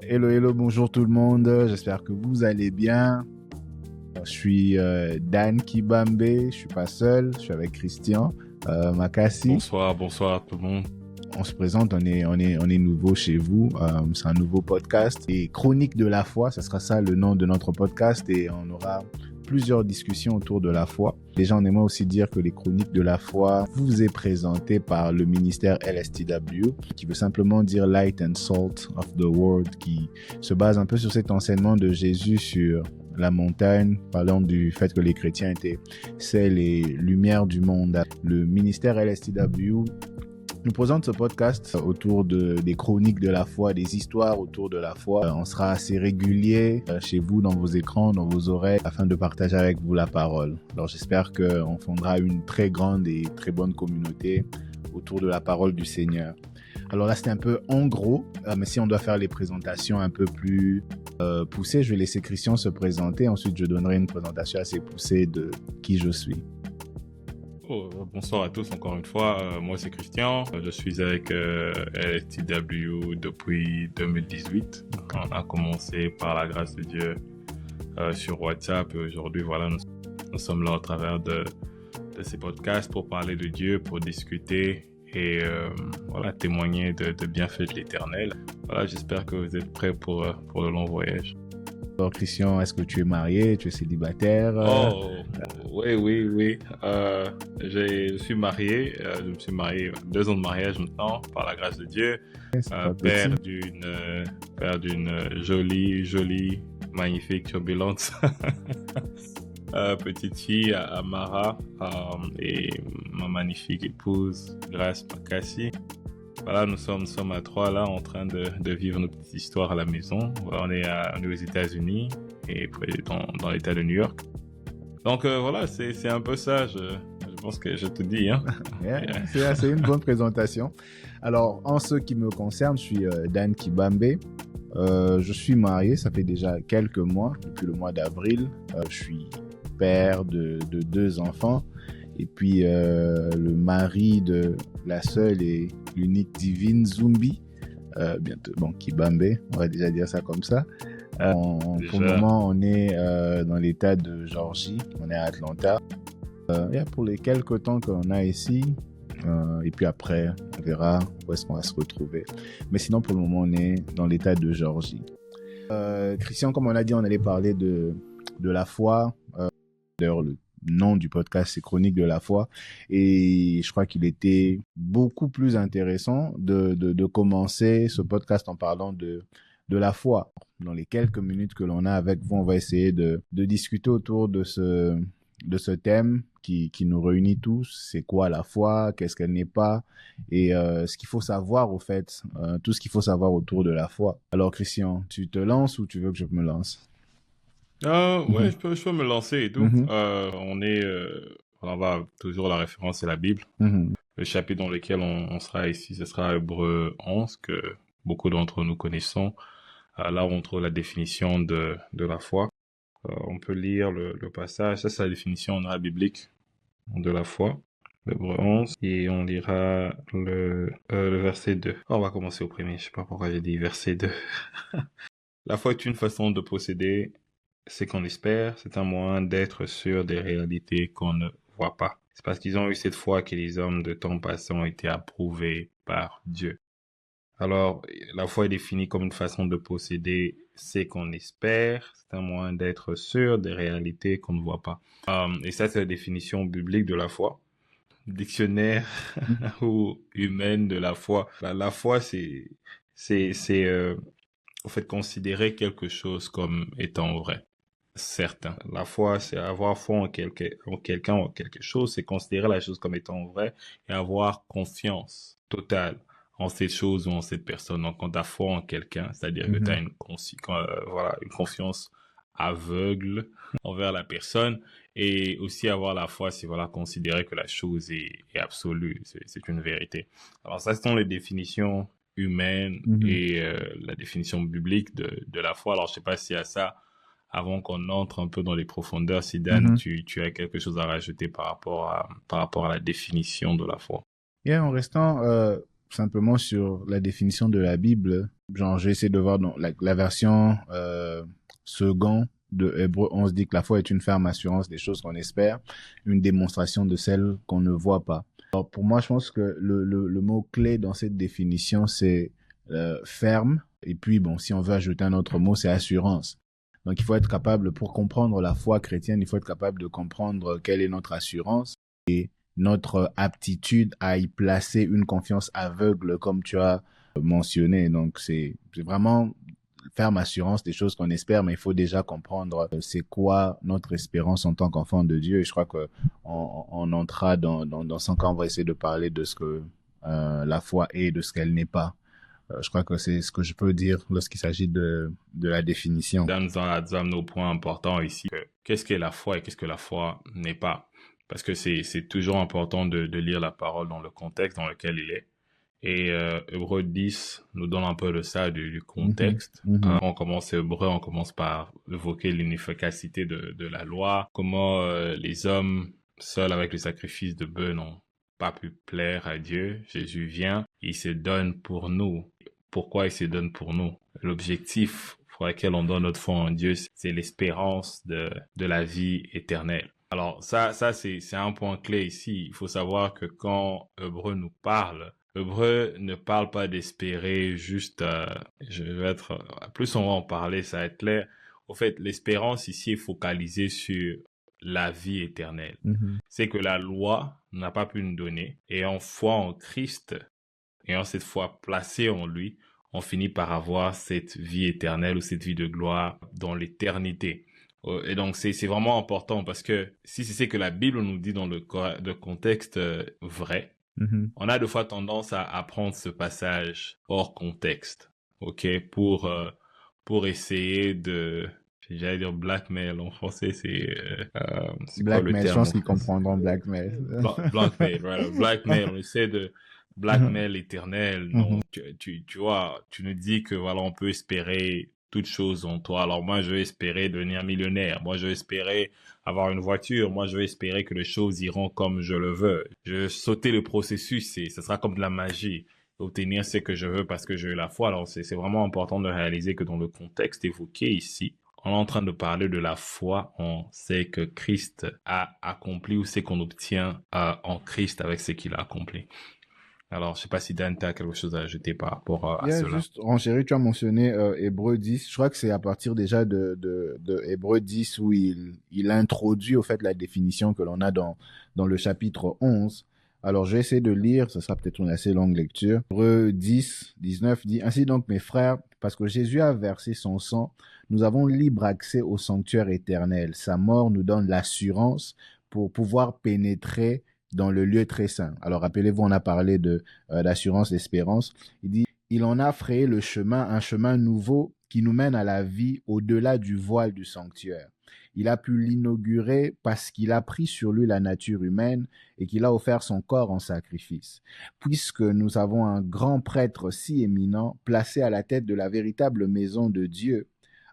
Hello, hello, bonjour tout le monde. J'espère que vous allez bien. Je suis Dan Kibambe. Je suis pas seul. Je suis avec Christian Makassi. Bonsoir tout le monde. On se présente. On est nouveau chez vous. C'est un nouveau podcast et Chronique de la foi. Ce sera ça le nom de notre podcast et on aura plusieurs discussions autour de la foi. Déjà, on aimerait aussi dire que les Chroniques de la foi vous est présenté par le ministère LSTW, qui veut simplement dire Light and Salt of the World, qui se base un peu sur cet enseignement de Jésus sur la montagne, parlant du fait que les chrétiens étaient sel et lumière du monde. Le ministère LSTW nous présente ce podcast autour des chroniques de la foi, des histoires autour de la foi. On sera assez régulier chez vous, dans vos écrans, dans vos oreilles, afin de partager avec vous la parole. Alors j'espère qu'on fondera une très grande et très bonne communauté autour de la parole du Seigneur. Alors là, c'était un peu en gros, mais si on doit faire les présentations un peu plus poussées, je vais laisser Christian se présenter. Ensuite, je donnerai une présentation assez poussée de qui je suis. Bonsoir à tous encore une fois. Moi c'est Christian. Je suis avec LSTW depuis 2018. On a commencé par la grâce de Dieu sur WhatsApp et aujourd'hui voilà nous sommes là au travers de ces podcasts pour parler de Dieu, pour discuter et voilà témoigner de bienfaits de l'Éternel. Voilà, j'espère que vous êtes prêts pour le long voyage. Alors Christian, est-ce que tu es marié, tu es célibataire? Oui. Je suis marié. Je me suis marié 2 ans de mariage maintenant, par la grâce de Dieu. Père d'une jolie, magnifique, turbulente petite fille, Amara, et ma magnifique épouse, Grace Makassi. Voilà, nous sommes à 3 là en train de vivre nos petites histoires à la maison. Voilà, on est aux États-Unis et dans l'État de New York. Donc voilà, c'est un peu ça. Je pense que je te dis. Hein. Yeah, c'est une bonne présentation. Alors, en ce qui me concerne, je suis Dan Kibambe. Je suis marié, ça fait déjà quelques mois, depuis le mois d'avril. Je suis père de 2 enfants. Et puis, le mari de la seule et l'unique divine Zumbi, bientôt, Kibambe, on va déjà dire ça comme ça. Pour le moment, on est dans l'état de Georgie, on est à Atlanta. Pour les quelques temps qu'on a ici, et puis après, on verra où est-ce qu'on va se retrouver. Mais sinon, pour le moment, on est dans l'état de Georgie. Christian, comme on a dit, on allait parler de la foi. D'ailleurs, le nom du podcast, c'est Chronique de la foi. Et je crois qu'il était beaucoup plus intéressant de commencer ce podcast en parlant de la foi. Dans les quelques minutes que l'on a avec vous, on va essayer de discuter autour de ce thème qui nous réunit tous. C'est quoi la foi? Qu'est-ce qu'elle n'est pas? Et ce qu'il faut savoir, au fait, tout ce qu'il faut savoir autour de la foi. Alors, Christian, tu te lances ou tu veux que je me lance? Ouais, je peux me lancer et tout. On va toujours, la référence c'est la Bible. Le chapitre dans lequel on sera ici, ce sera Hébreux 11, que beaucoup d'entre nous connaissons. Là, on trouve la définition de la foi. On peut lire le passage. Ça, c'est la définition en arabe biblique de la foi. Hébreux 11. Et on lira le verset 2. On va commencer au premier. Je sais pas pourquoi j'ai dit verset 2. La foi est une façon de posséder ce qu'on espère. C'est un moyen d'être sûr des réalités qu'on ne voit pas. C'est parce qu'ils ont eu cette foi que les hommes de temps passés ont été approuvés par Dieu. Alors, la foi est définie comme une façon de posséder ce qu'on espère. C'est un moyen d'être sûr des réalités qu'on ne voit pas. Et ça, c'est la définition biblique de la foi. Dictionnaire ou humaine de la foi. La foi, c'est au fait considérer quelque chose comme étant vrai. Certain. La foi, c'est avoir foi en quelqu'un ou quelque chose, c'est considérer la chose comme étant vraie et avoir confiance totale en cette chose ou en cette personne. Donc, quand tu as foi en quelqu'un, c'est-à-dire que tu as une confiance aveugle envers la personne, et aussi avoir la foi, c'est considérer que la chose est absolue, c'est une vérité. Alors ça, ce sont les définitions humaines et la définition biblique de la foi. Alors, je sais pas si à ça, avant qu'on entre un peu dans les profondeurs, si Dan, tu as quelque chose à rajouter par rapport à la définition de la foi. En restant simplement sur la définition de la Bible, genre, j'ai essayé de voir dans la version second de Hébreux 11 dit que la foi est une ferme assurance des choses qu'on espère, une démonstration de celles qu'on ne voit pas. Alors, pour moi, je pense que le mot-clé dans cette définition, c'est ferme. Et puis, bon, si on veut ajouter un autre mot, c'est assurance. Donc, il faut être capable, pour comprendre la foi chrétienne, il faut être capable de comprendre quelle est notre assurance et notre aptitude à y placer une confiance aveugle, comme tu as mentionné. Donc, c'est vraiment ferme assurance des choses qu'on espère, mais il faut déjà comprendre c'est quoi notre espérance en tant qu'enfant de Dieu. Et je crois que on entrera dans 5 ans, on va essayer de parler de ce que la foi est, de ce qu'elle n'est pas. Je crois que c'est ce que je peux dire lorsqu'il s'agit de la définition. Dan nous a amené au point important ici. Qu'est-ce qu'est la foi et qu'est-ce que la foi n'est pas? Parce que c'est toujours important de lire la parole dans le contexte dans lequel il est. Et Hébreux 10 nous donne un peu de ça, du contexte. On commence Hébreux, on commence par évoquer l'inefficacité de la loi, comment les hommes, seuls avec le sacrifice de bœufs, n'ont pas pu plaire à Dieu. Jésus vient, il se donne pour nous. Pourquoi il se donne pour nous? L'objectif pour lequel on donne notre foi en Dieu, c'est l'espérance de la vie éternelle. Alors ça c'est un point clé ici. Il faut savoir que quand Hébreux nous parle, Hébreux ne parle pas d'espérer juste, plus on va en parler, ça va être clair. Au fait, l'espérance ici est focalisée sur la vie éternelle. C'est que la loi n'a pas pu nous donner. Et en foi en Christ, ayant cette foi placée en lui, on finit par avoir cette vie éternelle ou cette vie de gloire dans l'éternité. Et donc, c'est vraiment important parce que si c'est ce que la Bible nous dit dans le contexte vrai, on a des fois tendance à prendre ce passage hors contexte, ok, pour essayer de, j'allais dire blackmail en français, c'est quoi le terme? Je pense qu'ils comprendront blackmail. Blackmail, right? Blackmail, on essaie de blackmail l'éternel. Donc, tu vois, tu nous dis que voilà, on peut espérer toutes choses en toi. Alors moi, je vais espérer devenir millionnaire. Moi, je vais espérer avoir une voiture. Moi, je vais espérer que les choses iront comme je le veux. Je vais sauter le processus et ce sera comme de la magie. Obtenir ce que je veux parce que j'ai eu la foi. Alors, c'est vraiment important de réaliser que dans le contexte évoqué ici, on est en train de parler de la foi. On sait que Christ a accompli ou c'est qu'on obtient en Christ avec ce qu'il a accompli. Alors, je sais pas si Dan, tu as quelque chose à ajouter par rapport à cela. Juste, Renchéri, tu as mentionné Hébreux 10. Je crois que c'est à partir déjà de Hébreux 10 où il introduit au fait la définition que l'on a dans le chapitre 11. Alors, je vais essayer de lire, ce sera peut-être une assez longue lecture. Hébreux 10, 19 dit « Ainsi donc, mes frères, parce que Jésus a versé son sang, nous avons libre accès au sanctuaire éternel. Sa mort nous donne l'assurance pour pouvoir pénétrer dans le lieu très saint. » Alors, rappelez-vous, on a parlé d'assurance, d'espérance. Il dit, il en a frayé le chemin, un chemin nouveau qui nous mène à la vie au-delà du voile du sanctuaire. Il a pu l'inaugurer parce qu'il a pris sur lui la nature humaine et qu'il a offert son corps en sacrifice. Puisque nous avons un grand prêtre si éminent, placé à la tête de la véritable maison de Dieu,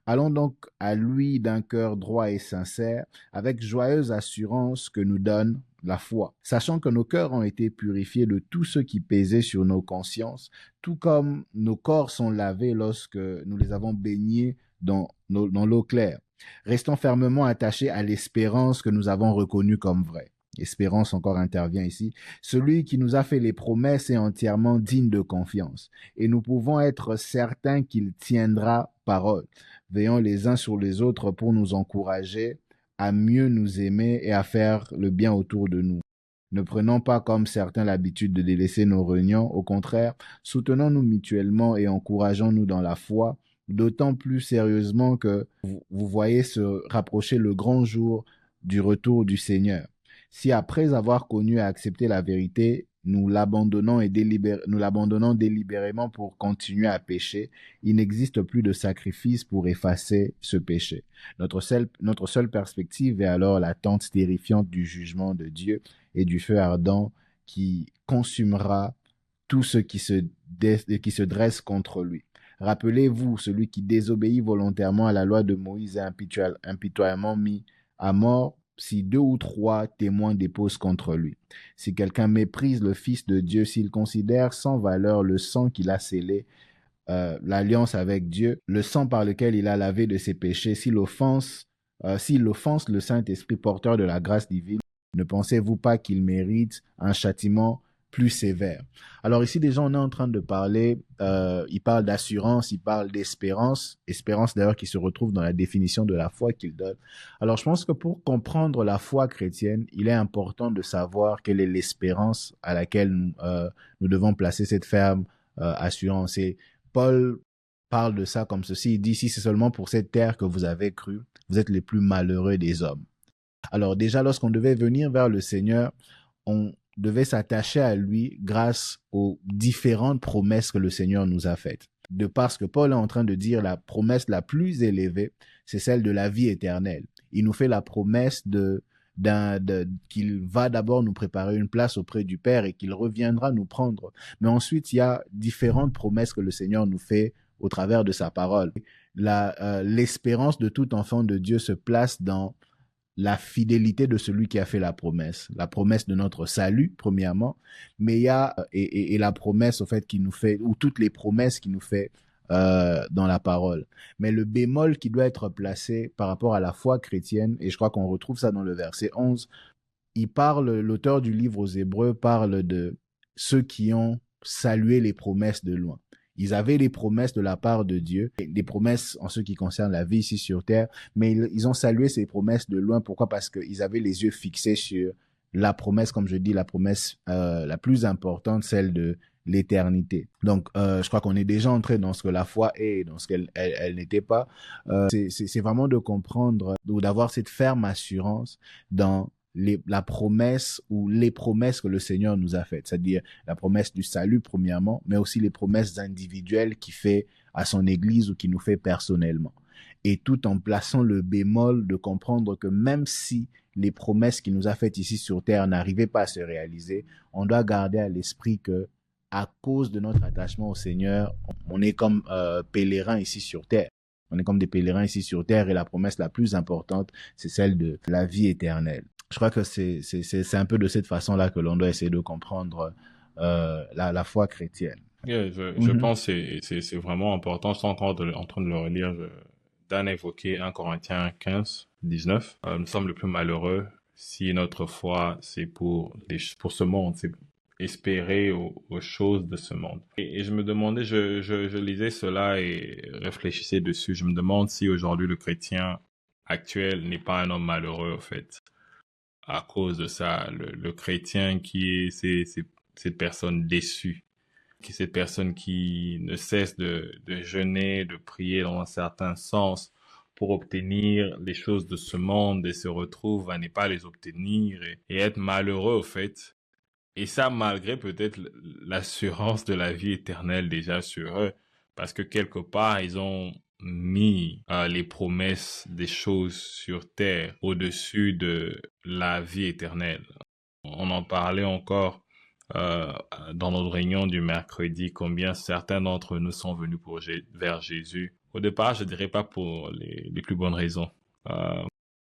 allons donc à lui d'un cœur droit et sincère, avec joyeuse assurance que nous donne la foi, sachant que nos cœurs ont été purifiés de tout ce qui pesait sur nos consciences, tout comme nos corps sont lavés lorsque nous les avons baignés dans l'eau claire. Restons fermement attachés à l'espérance que nous avons reconnue comme vraie. Espérance encore intervient ici. Celui qui nous a fait les promesses est entièrement digne de confiance, et nous pouvons être certains qu'il tiendra parole. Veillons les uns sur les autres pour nous encourager à mieux nous aimer et à faire le bien autour de nous. Ne prenons pas comme certains l'habitude de délaisser nos réunions. Au contraire, soutenons-nous mutuellement et encourageons-nous dans la foi, d'autant plus sérieusement que vous voyez se rapprocher le grand jour du retour du Seigneur. Si après avoir connu et accepté la vérité, nous l'abandonnons délibérément pour continuer à pécher, il n'existe plus de sacrifice pour effacer ce péché. Notre seule perspective est alors l'attente terrifiante du jugement de Dieu et du feu ardent qui consumera tout ce qui se dresse contre lui. Rappelez-vous, celui qui désobéit volontairement à la loi de Moïse est impitoyablement mis à mort si 2 ou 3 témoins déposent contre lui. Si quelqu'un méprise le Fils de Dieu, s'il considère sans valeur le sang qu'il a scellé, l'alliance avec Dieu, le sang par lequel il a lavé de ses péchés, s'il offense le Saint-Esprit porteur de la grâce divine, ne pensez-vous pas qu'il mérite un châtiment plus sévère? Alors ici, déjà, on est en train de parler, il parle d'assurance, il parle d'espérance, espérance d'ailleurs qui se retrouve dans la définition de la foi qu'il donne. Alors je pense que pour comprendre la foi chrétienne, il est important de savoir quelle est l'espérance à laquelle nous devons placer cette ferme assurance. Et Paul parle de ça comme ceci, il dit, si c'est seulement pour cette terre que vous avez cru, vous êtes les plus malheureux des hommes. Alors déjà, lorsqu'on devait venir vers le Seigneur, on devait s'attacher à lui grâce aux différentes promesses que le Seigneur nous a faites. De parce que Paul est en train de dire la promesse la plus élevée, c'est celle de la vie éternelle. Il nous fait la promesse qu'il va d'abord nous préparer une place auprès du Père et qu'il reviendra nous prendre. Mais ensuite, il y a différentes promesses que le Seigneur nous fait au travers de sa parole. L'espérance de tout enfant de Dieu se place dans la fidélité de celui qui a fait la promesse de notre salut, premièrement, mais il y a, et la promesse, au fait, qui nous fait, ou toutes les promesses qu'il nous fait dans la parole. Mais le bémol qui doit être placé par rapport à la foi chrétienne, et je crois qu'on retrouve ça dans le verset 11, l'auteur du livre aux Hébreux parle de ceux qui ont salué les promesses de loin. Ils avaient les promesses de la part de Dieu, des promesses en ce qui concerne la vie ici sur terre, mais ils ont salué ces promesses de loin. Pourquoi? Parce qu'ils avaient les yeux fixés sur la promesse, comme je dis, la promesse la plus importante, celle de l'éternité. Donc, je crois qu'on est déjà entré dans ce que la foi est et dans ce qu'elle n'était pas. C'est vraiment de comprendre ou d'avoir cette ferme assurance dans la promesse ou les promesses que le Seigneur nous a faites, c'est-à-dire la promesse du salut premièrement, mais aussi les promesses individuelles qu'il fait à son Église ou qu'il nous fait personnellement. Et tout en plaçant le bémol de comprendre que même si les promesses qu'il nous a faites ici sur terre n'arrivaient pas à se réaliser, on doit garder à l'esprit que à cause de notre attachement au Seigneur, on est comme pèlerins ici sur terre. On est comme des pèlerins ici sur terre et la promesse la plus importante, c'est celle de la vie éternelle. Je crois que c'est un peu de cette façon-là que l'on doit essayer de comprendre la foi chrétienne. Yeah, je pense que c'est vraiment important. Je suis encore en train de le relire. Dan a évoqué 1 Corinthiens 15, 19. Nous sommes les plus malheureux si notre foi, c'est pour ce monde, c'est espérer aux choses de ce monde. Et je me demandais, je lisais cela et réfléchissais dessus. Je me demande si aujourd'hui le chrétien actuel n'est pas un homme malheureux, en fait. À cause de ça, le chrétien qui est cette personne déçue, qui est cette personne qui ne cesse de jeûner, de prier dans un certain sens pour obtenir les choses de ce monde et se retrouve à ne pas les obtenir et être malheureux au fait. Et ça malgré peut-être l'assurance de la vie éternelle déjà sur eux, parce que quelque part ils ont mis les promesses des choses sur terre au-dessus de la vie éternelle. On en parlait encore dans notre réunion du mercredi, combien certains d'entre nous sont venus vers Jésus. Au départ, je dirais pas pour les plus bonnes raisons,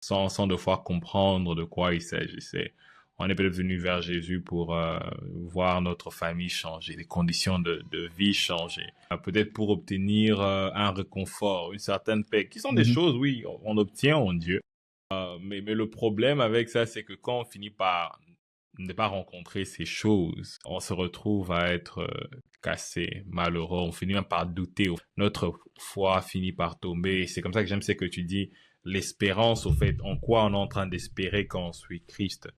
sans devoir comprendre de quoi il s'agissait. On est peut-être venu vers Jésus pour voir notre famille changer, les conditions de vie changer. Peut-être pour obtenir un réconfort, une certaine paix, qui sont des choses, oui, on obtient en Dieu. Mais le problème avec ça, c'est que quand on finit par ne pas rencontrer ces choses, on se retrouve à être cassé, malheureux, on finit même par douter. Notre foi finit par tomber. C'est comme ça que j'aime ce que tu dis, l'espérance, au fait, en quoi on est en train d'espérer quand on suit Christ.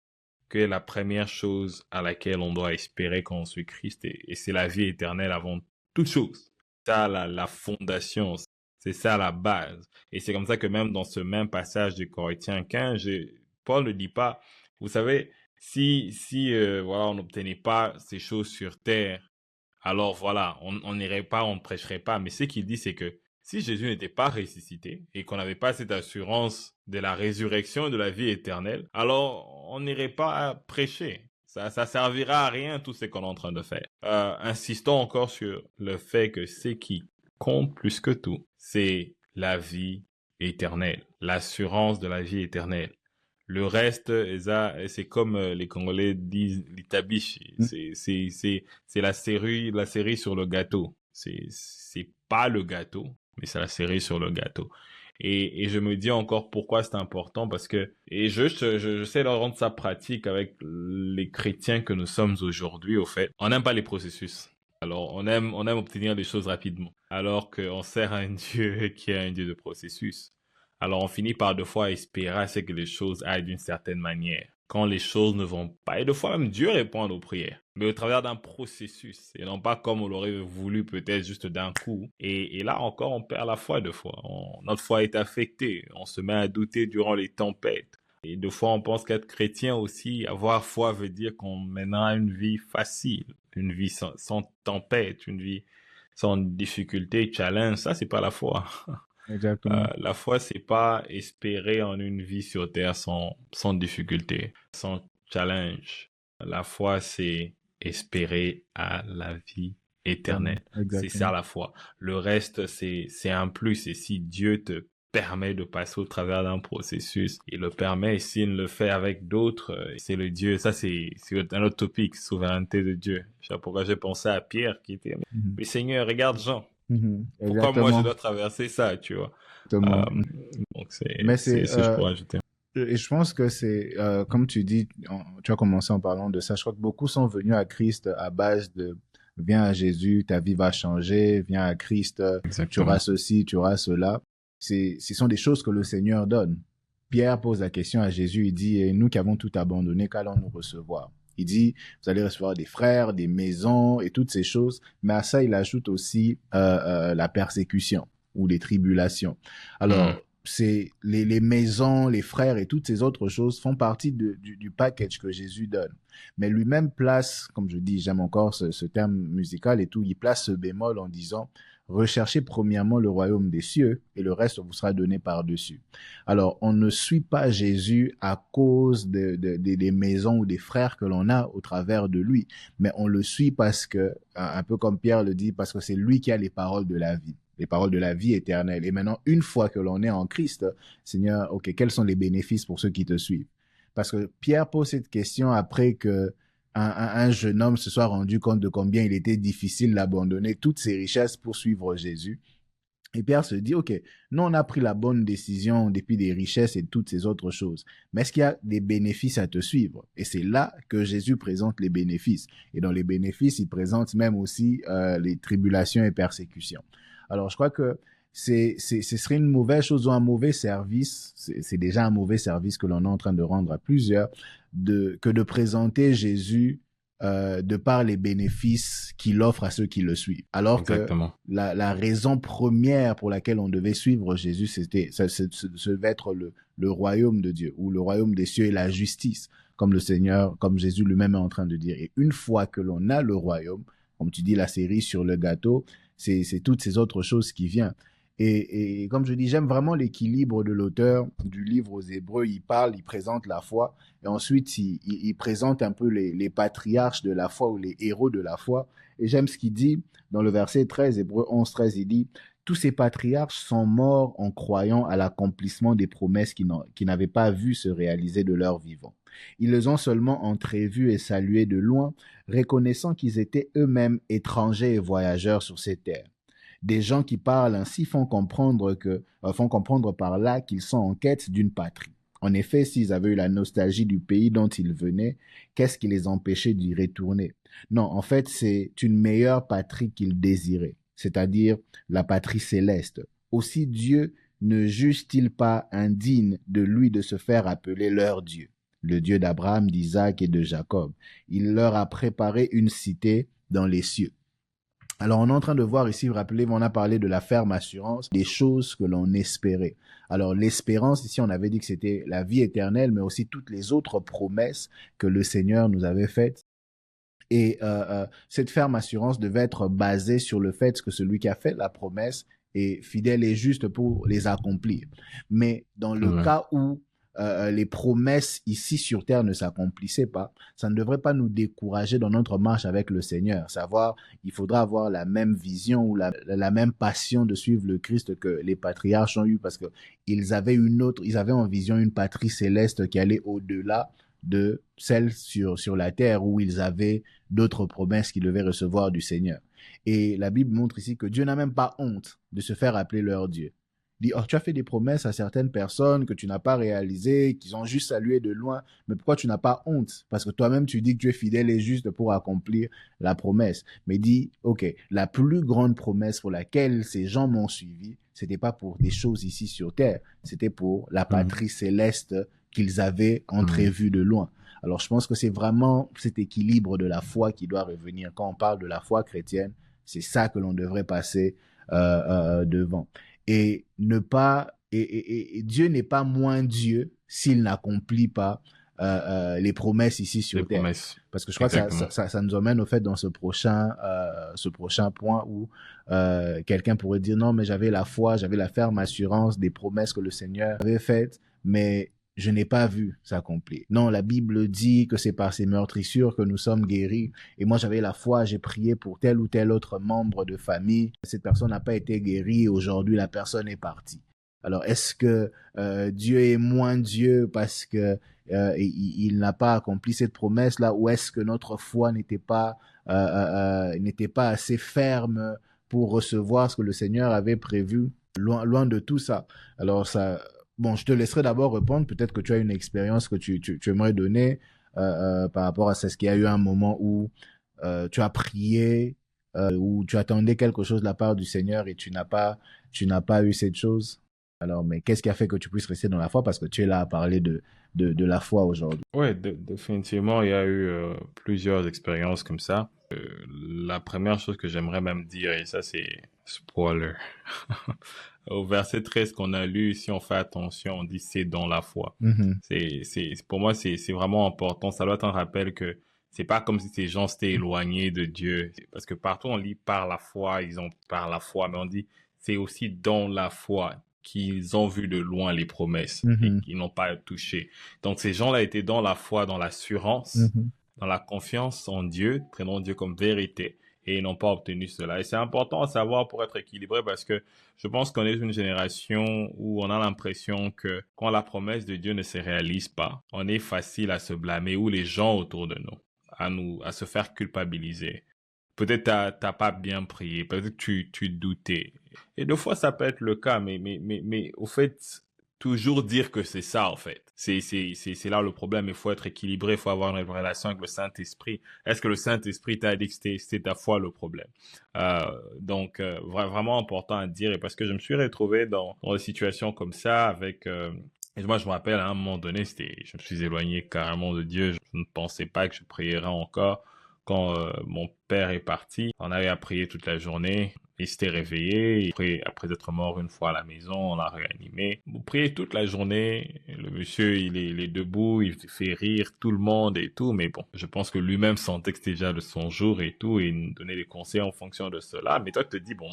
Que la première chose à laquelle on doit espérer quand on suit Christ, et c'est la vie éternelle avant toute chose. C'est ça la fondation, c'est ça la base. Et c'est comme ça que même dans ce même passage de Corinthiens 15, Paul ne dit pas, vous savez, si voilà, on n'obtenait pas ces choses sur terre, alors voilà, on n'irait pas, on ne prêcherait pas. Mais ce qu'il dit, c'est que si Jésus n'était pas ressuscité et qu'on n'avait pas cette assurance de la résurrection et de la vie éternelle, alors on n'irait pas prêcher. Ça servira à rien tout ce qu'on est en train de faire. Insistons encore sur le fait que ce qui compte plus que tout, c'est la vie éternelle, l'assurance de la vie éternelle. Le reste, c'est comme les Congolais disent l'itabishi. C'est la cerise sur le gâteau. c'est pas le gâteau, mais c'est la cerise sur le gâteau. Et je me dis encore pourquoi c'est important, parce que, et j'essaie de rendre ça pratique avec les chrétiens que nous sommes aujourd'hui, au fait. On n'aime pas les processus. Alors, on aime obtenir des choses rapidement. Alors qu'on sert à un Dieu qui est un Dieu de processus. Alors, on finit par deux fois espérer à ce que les choses aillent d'une certaine manière. Quand les choses ne vont pas, et deux fois même Dieu répond à nos prières, mais au travers d'un processus, et non pas comme on l'aurait voulu peut-être juste d'un coup. Et là encore, on perd la foi deux fois. Notre foi est affectée, on se met à douter durant les tempêtes. Et deux fois, on pense qu'être chrétien aussi, avoir foi veut dire qu'on mènera une vie facile, une vie sans tempête, une vie sans difficulté, challenge. Ça, c'est pas la foi. Exactement. La foi, c'est pas espérer en une vie sur terre sans difficulté, sans challenge. La foi, c'est espérer à la vie éternelle. C'est ça la foi. Le reste, c'est un plus. Et si Dieu te permet de passer au travers d'un processus, il le permet. Et s'il le fait avec d'autres, c'est le Dieu. Ça, c'est un autre topic, souveraineté de Dieu. Je sais pas pourquoi j'ai pensé à Pierre qui était, mais Seigneur, regarde Jean. Pourquoi moi je dois traverser ça, tu vois? Donc c'est ce que je pourrais ajouter. Et je pense que c'est, comme tu dis, tu as commencé en parlant de ça, je crois que beaucoup sont venus à Christ à base de viens à Jésus, ta vie va changer, viens à Christ, tu auras ceci, tu auras cela. Ce sont des choses que le Seigneur donne. Pierre pose la question à Jésus, il dit, et nous qui avons tout abandonné, qu'allons-nous recevoir? Il dit, vous allez recevoir des frères, des maisons et toutes ces choses. Mais à ça, il ajoute aussi la persécution ou les tribulations. Alors, c'est les maisons, les frères et toutes ces autres choses font partie du package que Jésus donne. Mais lui-même place, comme je dis, j'aime encore ce terme musical et tout, il place ce bémol en disant recherchez premièrement le royaume des cieux et le reste vous sera donné par-dessus. Alors, on ne suit pas Jésus à cause des maisons ou des frères que l'on a au travers de lui, mais on le suit parce que, un peu comme Pierre le dit, parce que c'est lui qui a les paroles de la vie. Les paroles de la vie éternelle. Et maintenant, une fois que l'on est en Christ, Seigneur, ok, quels sont les bénéfices pour ceux qui te suivent? Parce que Pierre pose cette question après que un jeune homme se soit rendu compte de combien il était difficile d'abandonner toutes ses richesses pour suivre Jésus. Et Pierre se dit, ok, nous on a pris la bonne décision depuis des richesses et toutes ces autres choses. Mais est-ce qu'il y a des bénéfices à te suivre? Et c'est là que Jésus présente les bénéfices. Et dans les bénéfices, il présente même aussi les tribulations et persécutions. Alors, je crois que ce serait une mauvaise chose ou un mauvais service, c'est déjà un mauvais service que l'on est en train de rendre à plusieurs, que de présenter Jésus de par les bénéfices qu'il offre à ceux qui le suivent. Alors Exactement. Que la raison première pour laquelle on devait suivre Jésus, ça devait être le royaume de Dieu, ou le royaume des cieux et la justice, comme le Seigneur, comme Jésus lui-même est en train de dire. Et une fois que l'on a le royaume, comme tu dis, la cerise sur le gâteau, c'est toutes ces autres choses qui viennent. Et comme je dis, j'aime vraiment l'équilibre de l'auteur du livre aux Hébreux. Il parle, il présente la foi, et ensuite il présente un peu les patriarches de la foi ou les héros de la foi. Et j'aime ce qu'il dit dans le verset 13, Hébreux 11, 13, il dit « Tous ces patriarches sont morts en croyant à l'accomplissement des promesses qui n'avaient pas vu se réaliser de leur vivant. Ils les ont seulement entrevus et salués de loin, reconnaissant qu'ils étaient eux-mêmes étrangers et voyageurs sur ces terres. Des gens qui parlent ainsi font comprendre par là qu'ils sont en quête d'une patrie. En effet, s'ils avaient eu la nostalgie du pays dont ils venaient, qu'est-ce qui les empêchait d'y retourner? Non, en fait, c'est une meilleure patrie qu'ils désiraient, c'est-à-dire la patrie céleste. Aussi Dieu ne juge-t-il pas indigne de lui de se faire appeler leur Dieu, le Dieu d'Abraham, d'Isaac et de Jacob? Il leur a préparé une cité dans les cieux. Alors, on est en train de voir ici, rappelez-vous, on a parlé de la ferme assurance, des choses que l'on espérait. Alors, l'espérance, ici, on avait dit que c'était la vie éternelle, mais aussi toutes les autres promesses que le Seigneur nous avait faites. Et cette ferme assurance devait être basée sur le fait que celui qui a fait la promesse est fidèle et juste pour les accomplir. Mais dans le cas où les promesses ici sur terre ne s'accomplissaient pas, ça ne devrait pas nous décourager dans notre marche avec le Seigneur. Savoir, il faudra avoir la même vision ou la même passion de suivre le Christ que les patriarches ont eu, parce que ils avaient en vision une patrie céleste qui allait au-delà de celle sur la terre, où ils avaient d'autres promesses qu'ils devaient recevoir du Seigneur. Et la Bible montre ici que Dieu n'a même pas honte de se faire appeler leur Dieu. Il dit, oh, tu as fait des promesses à certaines personnes que tu n'as pas réalisées, qu'ils ont juste salué de loin, mais pourquoi tu n'as pas honte? Parce que toi-même, tu dis que tu es fidèle et juste pour accomplir la promesse. Mais dis, ok, la plus grande promesse pour laquelle ces gens m'ont suivi, c'était pas pour des choses ici sur terre, c'était pour la patrie céleste qu'ils avaient entrevue de loin. Alors, je pense que c'est vraiment cet équilibre de la foi qui doit revenir. Quand on parle de la foi chrétienne, c'est ça que l'on devrait passer devant. Et ne pas et Dieu n'est pas moins Dieu s'il n'accomplit pas les promesses ici sur terre. Parce que je crois que ça nous emmène au fait dans ce prochain point où quelqu'un pourrait dire non, mais j'avais la foi, j'avais la ferme assurance des promesses que le Seigneur avait faites, mais je n'ai pas vu s'accomplir. Non, la Bible dit que c'est par ces meurtrissures que nous sommes guéris. Et moi, j'avais la foi, j'ai prié pour tel ou tel autre membre de famille. Cette personne n'a pas été guérie et aujourd'hui, la personne est partie. Alors, est-ce que Dieu est moins Dieu parce que il n'a pas accompli cette promesse-là, ou est-ce que notre foi n'était pas assez ferme pour recevoir ce que le Seigneur avait prévu? Loin de tout ça. Alors, bon, je te laisserai d'abord répondre. Peut-être que tu as une expérience que tu aimerais donner par rapport à ça. Est-ce qu'il y a eu un moment où tu as prié, où tu attendais quelque chose de la part du Seigneur et tu n'as pas eu cette chose? Alors, mais qu'est-ce qui a fait que tu puisses rester dans la foi? Parce que tu es là à parler de la foi aujourd'hui. Oui, définitivement, il y a eu plusieurs expériences comme ça. La première chose que j'aimerais même dire, et ça c'est spoiler, au verset 13 qu'on a lu, si on fait attention, on dit c'est dans la foi. Pour moi, c'est vraiment important. Ça doit être un rappel que c'est pas comme si ces gens s'étaient éloignés de Dieu. Parce que partout on lit par la foi, ils ont par la foi, mais on dit c'est aussi dans la foi qu'ils ont vu de loin les promesses et qu'ils n'ont pas touché. Donc ces gens-là étaient dans la foi, dans l'assurance, dans la confiance en Dieu, prenant Dieu comme vérité, et ils n'ont pas obtenu cela. Et c'est important à savoir pour être équilibré, parce que je pense qu'on est une génération où on a l'impression que quand la promesse de Dieu ne se réalise pas, on est facile à se blâmer, ou les gens autour de nous, à se faire culpabiliser. Peut-être t'as pas bien prié, peut-être que tu doutais. Et des fois, ça peut être le cas, mais au fait, toujours dire que c'est ça, en fait. C'est là le problème. Il faut être équilibré, il faut avoir une relation avec le Saint-Esprit. Est-ce que le Saint-Esprit t'a dit que c'était ta foi le problème? Donc, vraiment important à dire, et parce que je me suis retrouvé dans des situations comme ça avec... Et moi, je me rappelle, à un moment donné, je me suis éloigné carrément de Dieu. Je ne pensais pas que je prierais encore. Quand mon père est parti, on avait à prier toute la journée. Il s'était réveillé. Après être mort une fois à la maison, on l'a réanimé. On priait toute la journée. Le monsieur, il est debout, il fait rire tout le monde et tout. Mais bon, je pense que lui-même sentait que c'était déjà de son jour et tout. Et il nous donnait des conseils en fonction de cela. Mais toi, tu te dis, bon,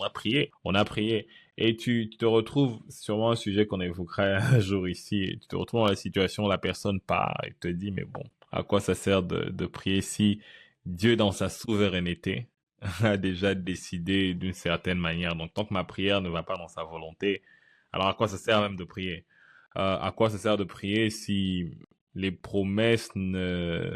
on a prié. Et tu te retrouves, c'est sûrement un sujet qu'on évoquera un jour ici, et tu te retrouves dans la situation où la personne part et te dit, mais bon, à quoi ça sert de prier si Dieu, dans sa souveraineté, a déjà décidé d'une certaine manière. Donc, tant que ma prière ne va pas dans sa volonté, alors à quoi ça sert même de prier? À quoi ça sert de prier si les promesses ne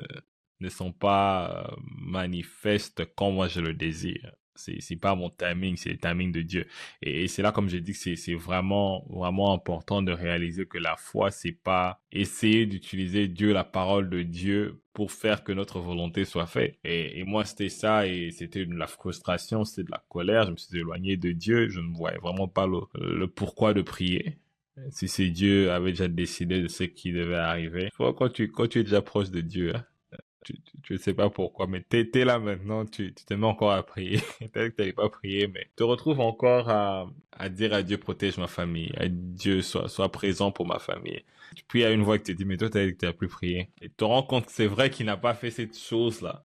sont pas manifestes comme moi je le désire? C'est pas mon timing, c'est le timing de Dieu. Et c'est là, comme j'ai dit, que c'est vraiment, vraiment important de réaliser que la foi, c'est pas essayer d'utiliser Dieu, la parole de Dieu, pour faire que notre volonté soit faite. Et moi, c'était ça, et c'était de la frustration, c'était de la colère. Je me suis éloigné de Dieu. Je ne voyais vraiment pas le pourquoi de prier. Si Dieu avait déjà décidé de ce qui devait arriver. Quand tu es déjà proche de Dieu, hein, tu ne sais pas pourquoi, mais t'es là maintenant, tu te mets encore à prier. Peut-être que t'allais pas prier, mais tu te retrouves encore à dire à Dieu, protège ma famille, à Dieu, sois présent pour ma famille. Puis il y a une voix qui te dit, mais toi, t'as dit que t'as plus prié. Et tu te rends compte que c'est vrai qu'il n'a pas fait cette chose-là.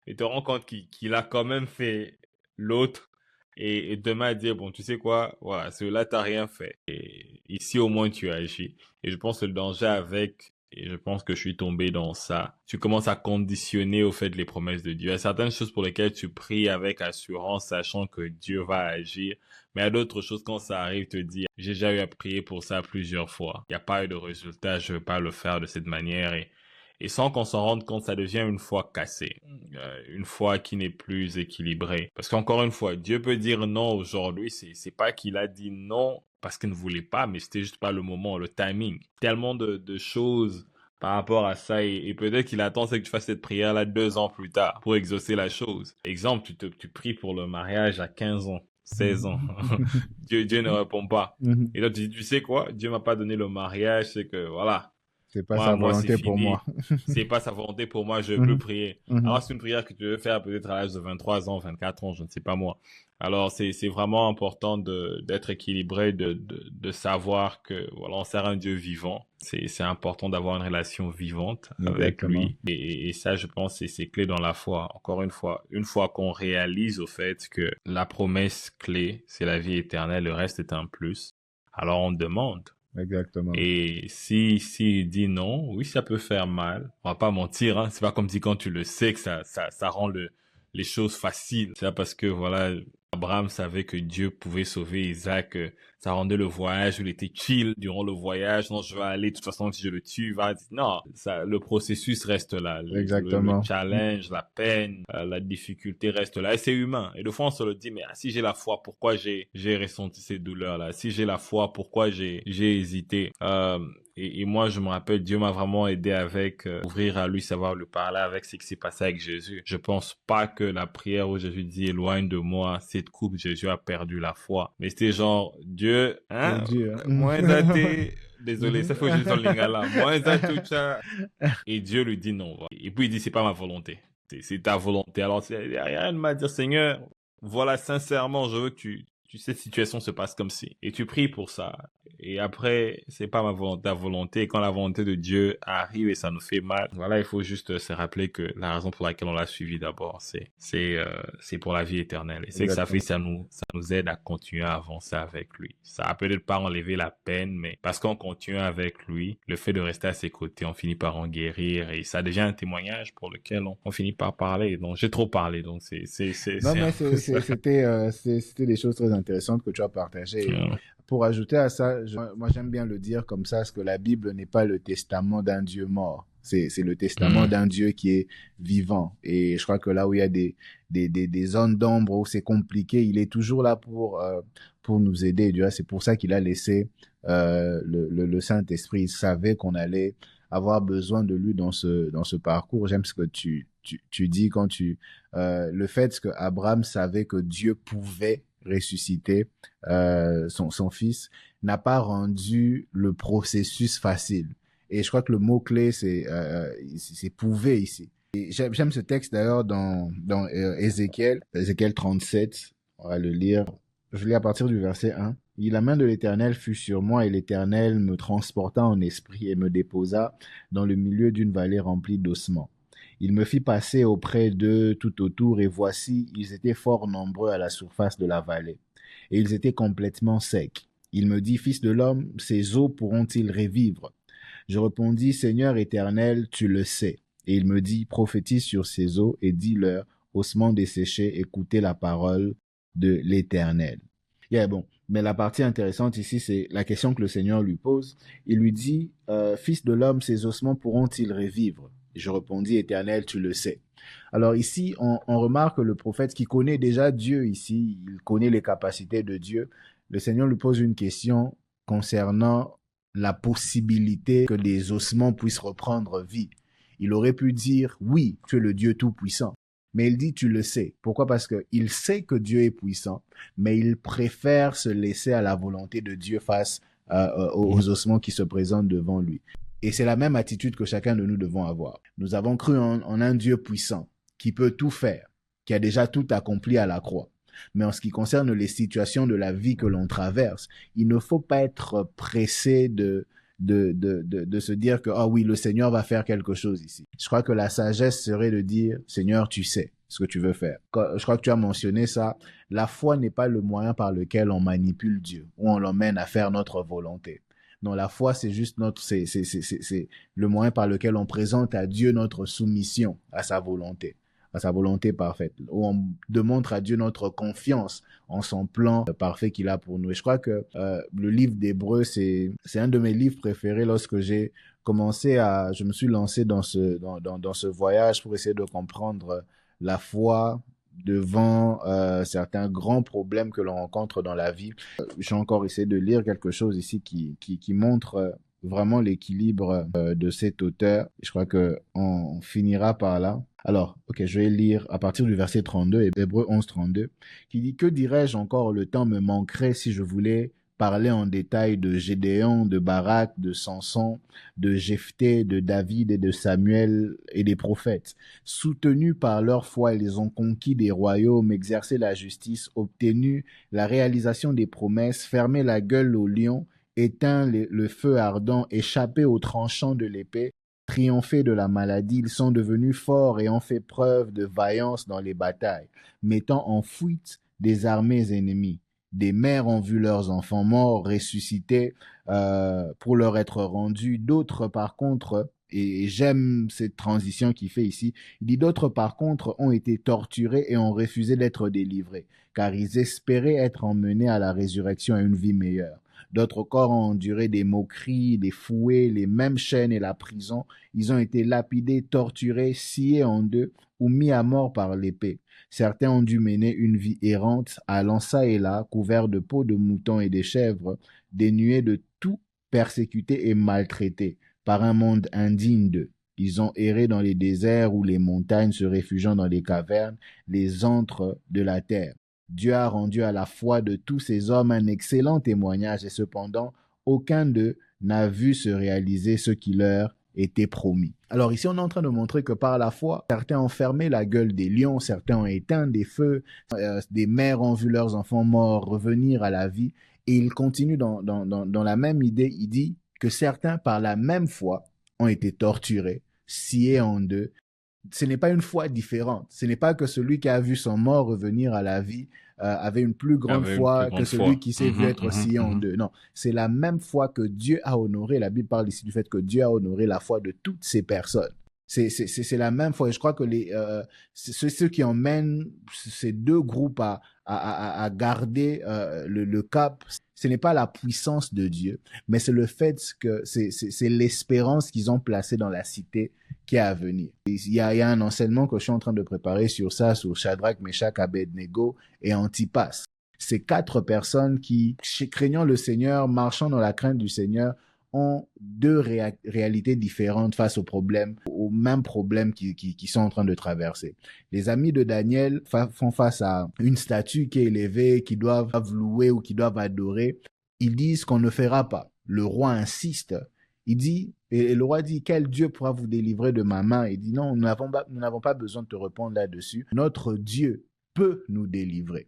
Et tu te rends compte qu'il a quand même fait l'autre. Et demain, dire, bon, tu sais quoi, voilà, celui-là, t'as rien fait. Et ici, au moins, tu agis. Et je pense que le danger avec... Et je pense que je suis tombé dans ça. Tu commences à conditionner au fait les promesses de Dieu. Il y a certaines choses pour lesquelles tu pries avec assurance, sachant que Dieu va agir. Mais il y a d'autres choses, quand ça arrive, te dis, j'ai déjà eu à prier pour ça plusieurs fois. Il n'y a pas eu de résultat, je ne veux pas le faire de cette manière. Et sans qu'on s'en rende compte, ça devient une foi cassée, une foi qui n'est plus équilibrée. Parce qu'encore une fois, Dieu peut dire non aujourd'hui, c'est pas qu'il a dit non parce qu'il ne voulait pas, mais c'était juste pas le moment, le timing. Tellement de choses par rapport à ça, et peut-être qu'il attend que tu fasses cette prière-là 2 ans plus tard pour exaucer la chose. Exemple, tu pries pour le mariage à 15 ans. 16 ans. Dieu ne répond pas. Et là, tu dis, tu sais quoi? Dieu m'a pas donné le mariage, c'est que, voilà. C'est pas sa volonté pour moi. C'est pas sa volonté pour moi, je peux prier. Alors, c'est une prière que tu veux faire peut-être à l'âge de 23 ans, 24 ans, je ne sais pas moi. Alors, c'est vraiment important d'être équilibré, de savoir que, voilà, on sert un Dieu vivant. C'est important d'avoir une relation vivante avec lui. Et ça, je pense, c'est clé dans la foi. Encore une fois qu'on réalise au fait que la promesse clé, c'est la vie éternelle, le reste est un plus. Alors, on demande. Exactement. Et si il dit non, oui, ça peut faire mal. On va pas mentir, hein. C'est pas comme si quand tu le sais que ça rend les choses faciles. C'est parce que, voilà, Abraham savait que Dieu pouvait sauver Isaac. Ça rendait le voyage, il était chill durant le voyage. Non, je vais aller, de toute façon, si je le tue, il va dire, non, le processus reste là. Exactement. Le challenge, la peine, la difficulté reste là. Et c'est humain. Et de fois, on se le dit, mais si j'ai la foi, pourquoi j'ai ressenti ces douleurs-là? Si j'ai la foi, pourquoi j'ai hésité? Et moi, je me rappelle, Dieu m'a vraiment aidé avec ouvrir à lui, savoir lui parler avec ce qui s'est passé avec Jésus. Je pense pas que la prière où Jésus dit éloigne de moi cette coupe, Jésus a perdu la foi. Mais c'était genre Dieu, hein, moins daté. Désolé, ça faut juste dans le lingala. Moins daté, et Dieu lui dit non. Et puis il dit c'est pas ma volonté, c'est ta volonté. Alors il y a rien de mal à dire, Seigneur, voilà, sincèrement, je veux que cette situation se passe comme ci. Et tu pries pour ça. Et après, c'est pas ta volonté. Et quand la volonté de Dieu arrive et ça nous fait mal, voilà, il faut juste se rappeler que la raison pour laquelle on l'a suivi d'abord, c'est pour la vie éternelle. Et c'est que ça nous aide à continuer à avancer avec lui. Ça a peut-être pas enlevé la peine, mais parce qu'on continue avec lui, le fait de rester à ses côtés, on finit par en guérir et ça devient un témoignage pour lequel on finit par parler. Donc, j'ai trop parlé. Donc, c'était des choses très intéressantes que tu as partagées. Pour ajouter à ça, moi j'aime bien le dire comme ça, parce que la Bible n'est pas le testament d'un Dieu mort. C'est le testament d'un Dieu qui est vivant. Et je crois que là où il y a des zones d'ombre, où c'est compliqué, il est toujours là pour nous aider. C'est pour ça qu'il a laissé le Saint-Esprit. Il savait qu'on allait avoir besoin de lui dans ce parcours. J'aime ce que tu dis quand le fait que Abraham savait que Dieu pouvait ressusciter son fils n'a pas rendu le processus facile. Et je crois que le mot-clé, c'est pouvait ici. Et j'aime ce texte d'ailleurs dans Ézéchiel 37, on va le lire. Je lis à partir du verset 1. « La main de l'Éternel fut sur moi et l'Éternel me transporta en esprit et me déposa dans le milieu d'une vallée remplie d'ossements. Il me fit passer auprès d'eux tout autour, et voici, ils étaient fort nombreux à la surface de la vallée, et ils étaient complètement secs. Il me dit, Fils de l'homme, ces eaux pourront-ils revivre? Je répondis, Seigneur éternel, tu le sais. Et il me dit, prophétise sur ces eaux, et dis-leur, ossements desséchés, écoutez la parole de l'Éternel. » Bon, mais la partie intéressante ici, c'est la question que le Seigneur lui pose. Il lui dit, Fils de l'homme, ces ossements pourront-ils revivre? Je répondis, Éternel, tu le sais. Alors ici, on remarque le prophète qui connaît déjà Dieu ici, il connaît les capacités de Dieu. Le Seigneur lui pose une question concernant la possibilité que les ossements puissent reprendre vie. Il aurait pu dire, oui, tu es le Dieu tout-puissant. Mais il dit, tu le sais. Pourquoi? Parce qu'il sait que Dieu est puissant, mais il préfère se laisser à la volonté de Dieu face aux ossements qui se présentent devant lui. Et c'est la même attitude que chacun de nous devons avoir. Nous avons cru en un Dieu puissant, qui peut tout faire, qui a déjà tout accompli à la croix. Mais en ce qui concerne les situations de la vie que l'on traverse, il ne faut pas être pressé de se dire que, oui, le Seigneur va faire quelque chose ici. Je crois que la sagesse serait de dire, Seigneur, tu sais ce que tu veux faire. Je crois que tu as mentionné ça. La foi n'est pas le moyen par lequel on manipule Dieu, ou on l'emmène à faire notre volonté. Non, la foi, c'est juste c'est le moyen par lequel on présente à Dieu notre soumission à sa volonté. à sa volonté parfaite, où on démontre à Dieu notre confiance en son plan parfait qu'il a pour nous. Et je crois que le livre d'Hébreux, c'est un de mes livres préférés lorsque je me suis lancé dans ce voyage pour essayer de comprendre la foi devant certains grands problèmes que l'on rencontre dans la vie. J'ai encore essayé de lire quelque chose ici qui montre vraiment l'équilibre de cet auteur. Je crois que on finira par là. Alors, ok, je vais lire à partir du verset 32, Hébreux 11, 32, qui dit « Que dirais-je encore, le temps me manquerait si je voulais parler en détail de Gédéon, de Barak, de Samson, de Jephthé, de David et de Samuel et des prophètes. Soutenus par leur foi, ils ont conquis des royaumes, exercé la justice, obtenu la réalisation des promesses, fermé la gueule aux lions, éteint le feu ardent, échappé aux tranchants de l'épée, triomphé de la maladie. Ils sont devenus forts et ont fait preuve de vaillance dans les batailles, mettant en fuite des armées ennemies. Des mères ont vu leurs enfants morts ressuscités pour leur être rendus. D'autres, par contre, et j'aime cette transition qu'il fait ici, il dit d'autres, par contre, ont été torturés et ont refusé d'être délivrés, car ils espéraient être emmenés à la résurrection et à une vie meilleure. D'autres corps ont enduré des moqueries, des fouets, les mêmes chaînes et la prison. Ils ont été lapidés, torturés, sciés en deux ou mis à mort par l'épée. Certains ont dû mener une vie errante, allant çà et là, couverts de peaux de moutons et de chèvres, dénués de tout, persécutés et maltraités par un monde indigne d'eux. Ils ont erré dans les déserts ou les montagnes, se réfugiant dans les cavernes, les antres de la terre. Dieu a rendu à la foi de tous ces hommes un excellent témoignage et cependant, aucun d'eux n'a vu se réaliser ce qui leur était promis. Alors ici, on est en train de montrer que par la foi, certains ont fermé la gueule des lions, certains ont éteint des feux, des mères ont vu leurs enfants morts revenir à la vie et il continue dans la même idée, il dit que certains, par la même foi, ont été torturés, sciés en deux. Ce n'est pas une foi différente. Ce n'est pas que celui qui a vu son mort revenir à la vie avait une plus grande foi que celui qui s'est vu être scié en deux. Non, c'est la même foi que Dieu a honorée. La Bible parle ici du fait que Dieu a honoré la foi de toutes ces personnes. C'est la même foi. Et je crois que c'est ceux qui emmènent ces deux groupes à garder le cap. Ce n'est pas la puissance de Dieu, mais c'est le fait que c'est l'espérance qu'ils ont placée dans la cité qui est à venir. Il y a un enseignement que je suis en train de préparer sur ça, sur Shadrach, Meshach, Abednego et Antipas. Ces 4 personnes qui, craignant le Seigneur, marchant dans la crainte du Seigneur, ont deux réalités différentes face aux mêmes problèmes qui sont en train de traverser. Les amis de Daniel font face à une statue qui est élevée, qui doivent louer ou qui doivent adorer. Ils disent qu'on ne fera pas. Le roi insiste. Il dit, et le roi dit, quel Dieu pourra vous délivrer de ma main? Il dit, non, nous n'avons pas besoin de te répondre là-dessus. Notre Dieu peut nous délivrer.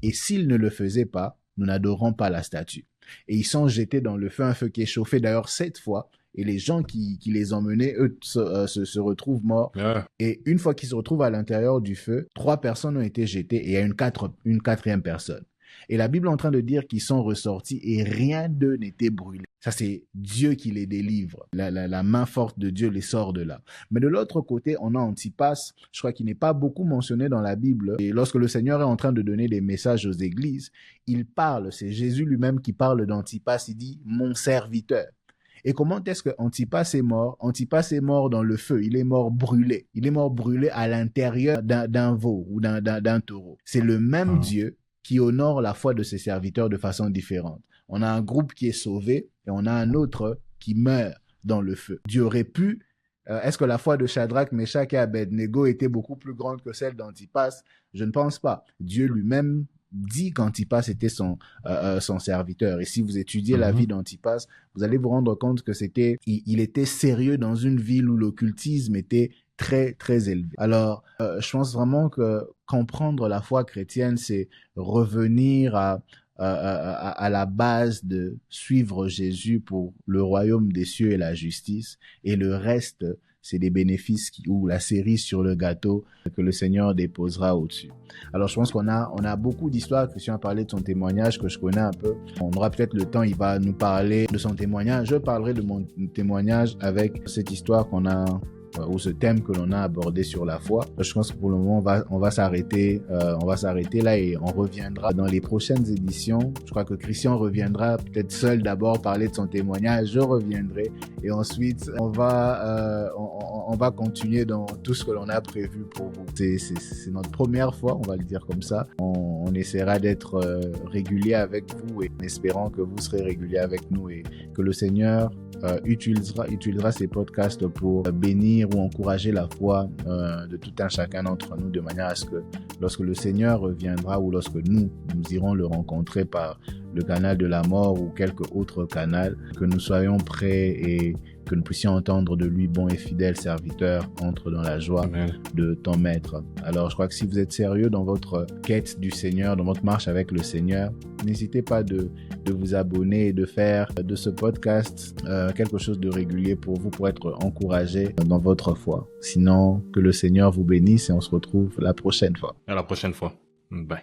Et s'il ne le faisait pas, nous n'adorons pas la statue. Et ils sont jetés dans le feu, un feu qui est chauffé d'ailleurs 7 fois. Et les gens qui les emmenaient, eux, se retrouvent morts. Yeah. Et une fois qu'ils se retrouvent à l'intérieur du feu, 3 personnes ont été jetées et il y a une 4e personne. Et la Bible est en train de dire qu'ils sont ressortis et rien d'eux n'était brûlé. Ça, c'est Dieu qui les délivre. La main forte de Dieu les sort de là. Mais de l'autre côté, on a Antipas, je crois qu'il n'est pas beaucoup mentionné dans la Bible. Et lorsque le Seigneur est en train de donner des messages aux églises, il parle, c'est Jésus lui-même qui parle d'Antipas, il dit « mon serviteur ». Et comment est-ce que Antipas est mort? Antipas est mort dans le feu, il est mort brûlé. Il est mort brûlé à l'intérieur d'un veau ou d'un taureau. C'est le même Dieu qui honore la foi de ses serviteurs de façon différente. On a un groupe qui est sauvé et on a un autre qui meurt dans le feu. Dieu aurait pu... est-ce que la foi de Shadrach, Meshach et Abednego était beaucoup plus grande que celle d'Antipas? Je ne pense pas. Dieu lui-même dit qu'Antipas était son serviteur. Et si vous étudiez la vie d'Antipas, vous allez vous rendre compte que il était sérieux dans une ville où l'occultisme était très, très élevé. Alors, je pense vraiment que comprendre la foi chrétienne, c'est revenir à la base de suivre Jésus pour le royaume des cieux et la justice. Et le reste, c'est des bénéfices ou la cerise sur le gâteau que le Seigneur déposera au-dessus. Alors, je pense qu'on a beaucoup d'histoires. Christian a parlé de son témoignage que je connais un peu. On aura peut-être le temps, il va nous parler de son témoignage. Je parlerai de mon témoignage avec cette histoire qu'on ou ce thème que l'on a abordé sur la foi. Je pense que pour le moment, on va s'arrêter là et on reviendra dans les prochaines éditions. Je crois que Christian reviendra peut-être seul d'abord parler de son témoignage. Je reviendrai et ensuite on va continuer dans tout ce que l'on a prévu pour vous. C'est notre première fois, on va le dire comme ça. On essaiera d'être régulier avec vous et en espérant que vous serez régulier avec nous et que le Seigneur utilisera ces podcasts pour bénir ou encourager la foi de tout un chacun d'entre nous, de manière à ce que lorsque le Seigneur reviendra ou lorsque nous irons le rencontrer par le canal de la mort ou quelque autre canal, que nous soyons prêts et que nous puissions entendre de lui, bon et fidèle serviteur, entre dans la joie de ton maître. Alors, je crois que si vous êtes sérieux dans votre quête du Seigneur, dans votre marche avec le Seigneur, n'hésitez pas de vous abonner et de faire de ce podcast quelque chose de régulier pour vous, pour être encouragé dans votre foi. Sinon, que le Seigneur vous bénisse et on se retrouve la prochaine fois. À la prochaine fois. Bye.